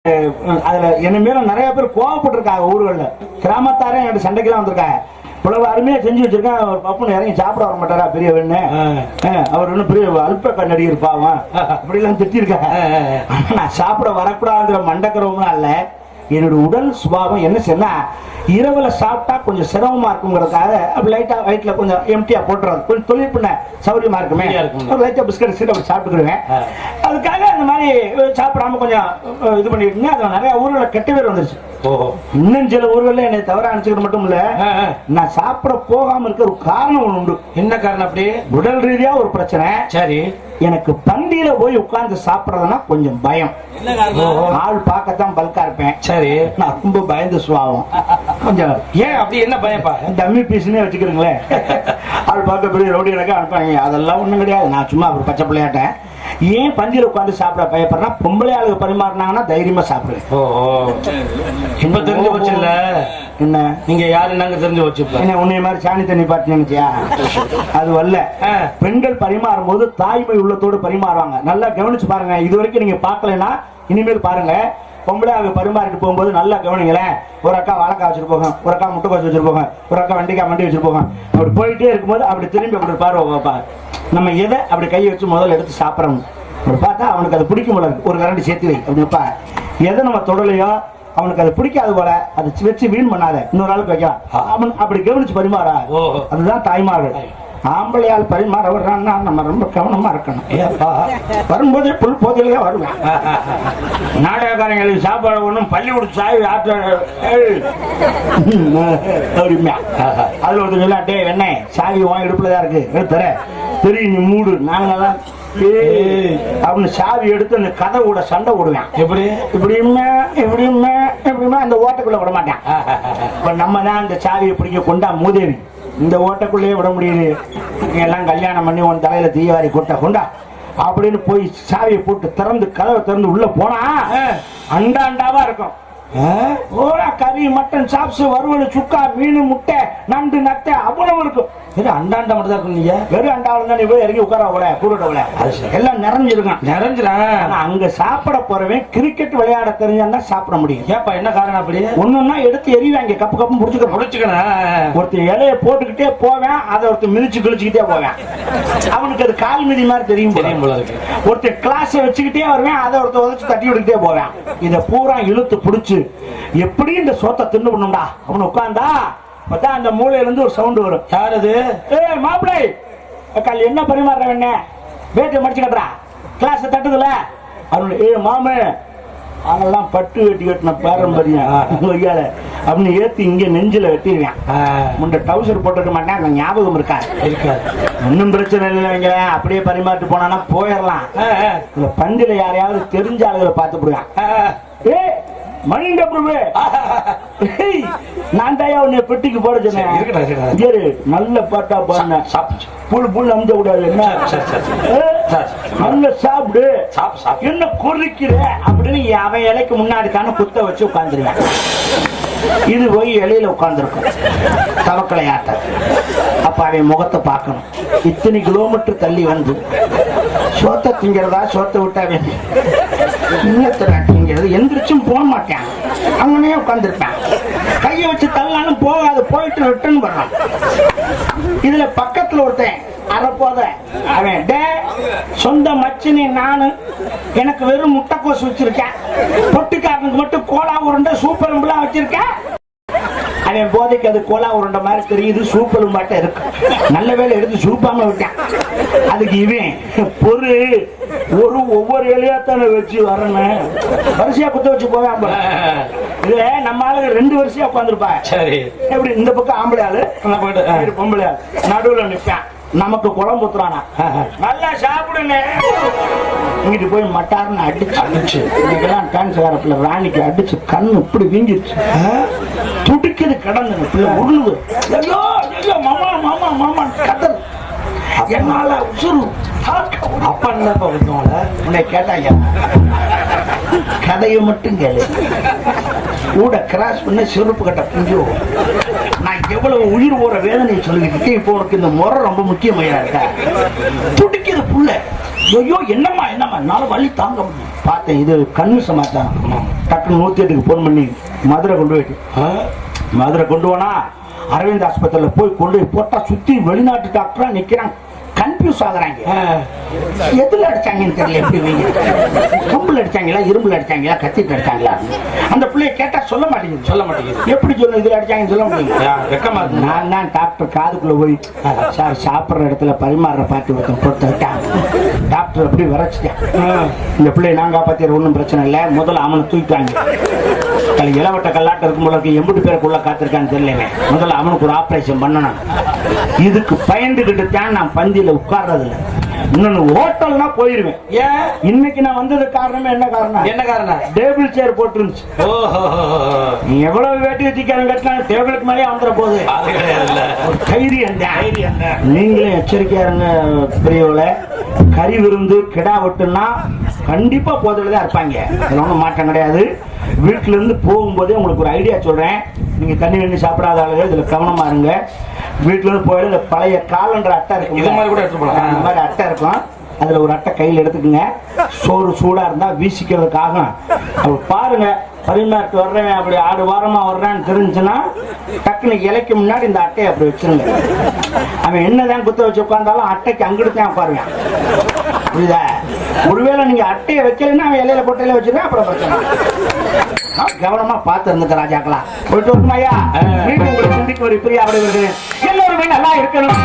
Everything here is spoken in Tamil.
அதுல என்ன மேல நிறைய பேர் கோவப்பட்டிருக்காங்க. ஊர்கள்ல கிராமத்தாரே என்கிட்ட சண்டைக்கெல்லாம் வந்திருக்காங்க. இவ்வளவு அருமையா செஞ்சு வச்சிருக்கேன், ஒரு பப்புன்னு இறங்கி சாப்பிட வர மாட்டாரா பெரிய வெண்ணு, அவர் ஒன்னும் பெரிய அல்ப நடிகர் பாவம் அப்படி எல்லாம் திட்டிருக்காங்க. நான் சாப்பிட வரக்கூடாதுங்கிற மண்டக்கிறவங்களும் அல்ல. என்னோட உடல் சுபாவம் என்ன சொன்னா, இரவுல சாப்பிட்டா கொஞ்சம் சிரமமா இருக்குங்கிறதுக்காக அப்படி லைட்டா வயிற்றுல கொஞ்சம் எம்டியா போட்டுறது, கொஞ்சம் தொழில் பண்ண சௌரியமா இருக்குமே, ஒரு லைட்டா பிஸ்கட் சீட் அப்படி சாப்பிட்டுக்கிடுவேன். அதுக்காக அந்த மாதிரி சாப்பிடாம கொஞ்சம் இது பண்ணிட்டு அதுல நிறைய ஊர்ல கெட்ட பேர் வந்துருச்சு. இன்னும் சில ஊர்கள்ல என்னை தவறா நினைச்சுக்கிட்டு மட்டும் இல்ல, நான் சாப்பிட போகாம இருக்க ஒரு காரணம் ஒண்ணு உண்டு. என்ன காரணம்? அப்படி உடல் ரீதியா ஒரு பிரச்சனை. சரி, எனக்கு பந்தியில போய் உட்கார்ந்து சாப்பிடறதுனா கொஞ்சம் பயம். ஆள் பார்க்கத்தான் பல்கா இருப்பேன். சரி, நான் ரொம்ப பயந்து சுவாவும் கொஞ்சம். ஏன் அப்படி என்ன பயப்பா? டம்மி பீஸ்னே வச்சுக்கிறீங்களேன். ஆள் பார்க்க பெரிய ரவுடி எனக்கு அனுப்பாங்க. அதெல்லாம் ஒண்ணும் கிடையாது, நான் சும்மா ஒரு பச்சை பிள்ளையாட்டேன். ஏன் பந்தியில உட்கார்ந்து சாப்பிட பயப்படுறா? பொம்பளை ஆளுங்க பரிமாறினாங்கன்னா தைரியமா சாப்பிடுவேன். இப்ப தெரிஞ்சு போச்சு இல்ல என்ன, நீங்க யாரு நாங்க தெரிஞ்சு வச்சு என்ன உன்னைய மாதிரி சாணி தண்ணி பார்த்து நினைச்சியா? அது வரல. பெண்கள் பரிமாறும் போது தாய்மை உள்ளத்தோடு பரிமாறுவாங்க. நல்லா கவனிச்சு பாருங்க. இது வரைக்கும் நீங்க பாக்கலன்னா இனிமேல் பாருங்க. பொம்பளை அவங்க பரிமாறிட்டு போகும்போது நல்லா கவனிங்களேன். ஒரு அக்கா வாழைக்காய் வச்சுட்டு போங்க, ஒரு அக்கா முட்டைக்கோசு வச்சுட்டு போங்க, ஒரு அக்கா வெண்டைக்காய் மண்டி வச்சுட்டு போங்க. அப்படி போயிட்டே இருக்கும்போது அப்படி திரும்பி அப்படி பார்வை நம்ம எதை அப்படி கையை வச்சு முதல்ல எடுத்து சாப்பிடணும். அப்படி பார்த்தா அவனுக்கு அது பிடிக்கும் போல ஒரு கரண்டி சேர்த்து வை அப்படிப்பா. எதை நம்ம தொடலையோ அவனுக்கு அது பிடிக்காது போல அதை வச்சு வீண் பண்ணாத, இன்னொரு ஆளுக்கு வைக்கலாம். அவன் அப்படி கவனிச்சு பரிமாறா. அதுதான் தாய்மார்கள். ஆம்பளையால் பரிமாற வர்றான்னா நம்ம ரொம்ப கவனமா இருக்கணும். வரும்போதே புல் போதிலேயே வருவேன். நாடகக்காரங்களுக்கு சாப்பாடு ஒண்ணும் பள்ளி கொடுத்து சாய் அதுல ஒருத்தர் சொல்ல, டே என்ன சாவி உன் இடுப்புலதான் இருக்கு எடுத்துற தெரியும், நீ மூடு, நாங்கதான் அப்படின்னு சாவி எடுத்து அந்த கதை கூட சண்டை விடுவேன். எப்படி இப்படியுமே எப்படியுமே எப்படியுமே அந்த ஓட்டைக்குள்ள விட மாட்டேன். இப்ப நம்ம தான் அந்த சாவியை பிடிக்க கொண்டா மூதேவி, இந்த ஓட்டைக்குள்ளேயே விட முடியுது. எல்லாம் கல்யாணம் பண்ணி உன் தலையில தீவாரி கொண்டா அப்படின்னு போய் சாவியை போட்டு திறந்து கதவை திறந்து உள்ள போனா அண்டா அண்டாவா இருக்கும். கறி, மட்டன், சாப்ஸ், வறுவல், சுக்கா, மீன், முட்டை, நண்டு, நத்தை அவ்வளவு இருக்கும். அண்டாண்டா மட்டும் தான் இருக்கும். நீங்க வெறும் அண்டாவில தான் நீ போய் இறங்கி உட்கார கூடல எல்லாம் நிறைஞ்சிருக்கான். நிறைஞ்சிடான். அங்க சாப்பிட போறவன் கிரிக்கெட் விளையாட தெரிஞ்சா சாப்பிட முடியும். ஏப்பா என்ன காரணம்? அப்படி ஒண்ணுன்னா எடுத்து எறிவாங்க, கப்பு கப்பு முடிச்சுக்கணும். ஒருத்தர் இலைய போட்டுக்கிட்டே போவேன், அதை ஒருத்தர் மிதிச்சு கிழிச்சுக்கிட்டே போவேன். அவனுக்கு அது கால் மிதி மாதிரி தெரியும் போல இருக்கு. ஒருத்தர் கிளாஸ் வச்சுக்கிட்டே வருவேன், அதை ஒருத்தர் உதச்சு தட்டி விட்டுக்கிட்டே போவேன். இதை பூரா இழுத்து பிடிச்சு எப்படி இந்த சோத்தை தின்னு பண்ணும்டா அவனு உட்கார்ந்தா பார்த்தா அந்த மூளையில இருந்து ஒரு சவுண்ட் வரும். யாரது? மாப்பிளை கால் என்ன பரிமாற வேண வேட்டை மடிச்சு கட்டுறா, கிளாஸ் தட்டுதுல அவனு மாமு அவங்கெல்லாம் பட்டு வெட்டி கட்டின பாரம்பரியம் அப்படின்னு ஏத்தி இங்க நெஞ்சில வெட்டிடுவேன். முன்ன டவுசர் போட்டுக்க மாட்டேன், அந்த ஞாபகம் இருக்கா? ஒன்னும் பிரச்சனை இல்லைங்க, அப்படியே பரிமாறிட்டு போனா போயிடலாம். பந்தில யாரையாவது தெரிஞ்ச ஆளுகளை பார்த்து போடுவேன். மணிங்க பிரபு நான் தாயா உன்னை பெட்டிக்கு போட சொன்னேன். நல்ல பாட்டா பாருங்க, புல் புல் அமுத கூடாது, என்ன நல்ல சாப்பிடு, என்ன குறிக்கிற அப்படின்னு அவன் இலைக்கு முன்னாடி தானே குத்த வச்சு உட்கார்ந்துருவேன். இது போய் இலையில உட்கார்ந்துருக்கும் தவக்கலை ஆட்ட. அப்ப அவன் முகத்தை பார்க்கணும். இத்தனை கிலோமீட்டர் தள்ளி வந்து சோத்த திங்கிறதா, சோத்த விட்டா திங்கிறது எந்திரிச்சும் போக மாட்டேன், அங்கனே உட்கார்ந்துருப்பேன். கையை வச்சு தள்ளாலும் போகாது, போயிட்டு ரிட்டர்ன் வர்றான். இதுல பக்கத்துல ஒருத்தன் அறப்போத அவன் சொந்த மச்சினி நானு, எனக்கு வெறும் முட்டைக்கோசு வச்சிருக்கேன், பொட்டுக்காரனுக்கு மட்டும் கோலா உருண்டை சூப்பர் எல்லாம் வச்சிருக்கேன். அவன் போதைக்கு அது கோலா உருண்டை மாதிரி தெரியுது, சூப்பரும் பாட்ட இருக்கு. நல்ல வேலை எடுத்து சூப்பாம விட்டேன். அதுக்கு இவன் பொறு ஒவ்வொரு இலையாத்தான வச்சு வரணும், வரிசையா குத்த வச்சு போவேன். இது நம்ம ஆளுங்க 2 வரிசையா உட்காந்துருப்பா. சரி, எப்படி இந்த பக்கம் ஆம்பளை ஆளு, பொம்பளை ஆளு நடுவுல நிப்பேன். நமக்கு குழம்பு ஊத்துறானா, நல்லா சாப்பிடுங்க இங்கிட்டு போய் மட்டாருன்னு அடிச்சு இன்னைக்கெல்லாம் டான்ஸ்கார பிள்ளை ராணிக்கு அடிச்சு கண்ணு இப்படி வீங்கிருச்சு, துடிக்குது கடந்து பிள்ளை உருளுது. ஐயோ ஐயோ மாமா மாமா மாமா கதல் என்னால உசுறு. அப்ப என்ன உன்னை கேட்டாங்க, கதையை மட்டும் கேளு, கூட கிராஸ் பண்ண செருப்பு கட்ட புஞ்சோ. நான் எவ்வளவு உயிர் போற வேதனையை சொல்லிக்கிட்டு இப்போ உனக்கு இந்த முறை ரொம்ப முக்கியமையா இருக்கா? துடிக்குது புள்ள. ஐயோ என்னம்மா என்னம்மா என்னால வலி தாங்க முடியும். பார்த்தேன் இது கண்ணு சமாச்சாரம். டக்குன்னு 108க்கு போன் பண்ணி மதுரை கொண்டு போயிட்டு மதுரை கொண்டு போனா அரவிந்த் ஆஸ்பத்திரியில போய் கொண்டு போய் போட்டா சுத்தி வெளிநாட்டு டாக்டரா நிக்கிறாங்க. கன்ஃபியூஸ் ஆகுறாங்க. எதுல அடிச்சாங்கன்னு தெரியல. எப்படி கம்புல அடிச்சாங்களா, இரும்புல அடிச்சாங்களா, கத்திட்டு அடிச்சாங்களா? அந்த பிள்ளைய கேட்டா சொல்ல மாட்டேங்குது. எப்படி சொல்ல இதுல அடிச்சாங்கன்னு சொல்ல மாட்டேங்குது. நான் தான் டாக்டர் காதுக்குள்ள போய் சார் சாப்பிட்ற இடத்துல பரிமாறுற பாட்டு ஒருத்தன் போட்டு டாக்டர் அப்படி வரைச்சிட்டேன். இந்த பிள்ளைய நான் காப்பாத்திர ஒன்றும் பிரச்சனை இல்லை. முதல்ல அவனை தூக்கிட்டாங்க. இளவட்ட கல்லாட்டம் இருக்கும் போல எம்பிட்டு பேருக்குள்ள காத்திருக்கான்னு தெரியல. முதல்ல அவனுக்கு ஒரு ஆபரேஷன் பண்ணணும். இதுக்கு பயந்துகிட்டு தான் நான் பந்தியில உட்கார்றது இல்லை. இன்னொன்னு ஹோட்டல்னா போயிருவேன். ஏன் இன்னைக்கு நான் வந்தது காரணமே என்ன காரணம்? டேபிள் சேர் போட்டுருந்துச்சு. நீ எவ்வளவு வேட்டி வச்சுக்காரன் கட்டினா டேபிளுக்கு மேலே வந்துட போகுது. தைரியம் நீங்களும் எச்சரிக்கையா இருங்க பெரியவள. கறி விருந்து கிடா விட்டுன்னா கண்டிப்பா போதுலதான் இருப்பாங்க. இதுல ஒன்றும் மாற்றம் கிடையாது. வீட்டுல இருந்து போகும்போதே உங்களுக்கு ஒரு ஐடியா சொல்றேன். நீங்க தண்ணி வெண்ணி சாப்பிடாத ஆளுங்க இதுல கவனமா இருங்க. வீட்டுல இருந்து போயிட்டு இந்த பழைய காலண்டர் அட்டை இருக்கு, இது மாதிரி கூட எடுத்து போலாம். அந்த மாதிரி அட்டை இருக்கும். அதுல ஒரு அட்டை கையில் எடுத்துக்கோங்க. சோறு சூடா இருந்தா வீசிக்கிறதுக்காக பாருங்க. பரிமாற்று வர்றேன் அப்படி 6 வாரமா வர்றேன்னு தெரிஞ்சுன்னா டக்குனு இலைக்கு முன்னாடி இந்த அட்டையை அப்படி வச்சிருங்க. அவன் என்னதான் குத்த வச்சு உட்கார்ந்தாலும் அட்டைக்கு அங்கிட்டு தான் உட்காருங்க. புரியுதா? ஒருவேளை நீங்க அட்டையை வைக்கலன்னா அவன் இலையில போட்டையில வச்சிருக்கேன். அப்புறம் பிரச்சனை. கவனமா பார்த்து இருந்துக்க ராஜாக்களா. போயிட்டு வருமாயா? மீண்டும் உங்களை சந்திக்கு ஒரு பிரியா விடுவது. எல்லோருமே நல்லா இருக்கணும்.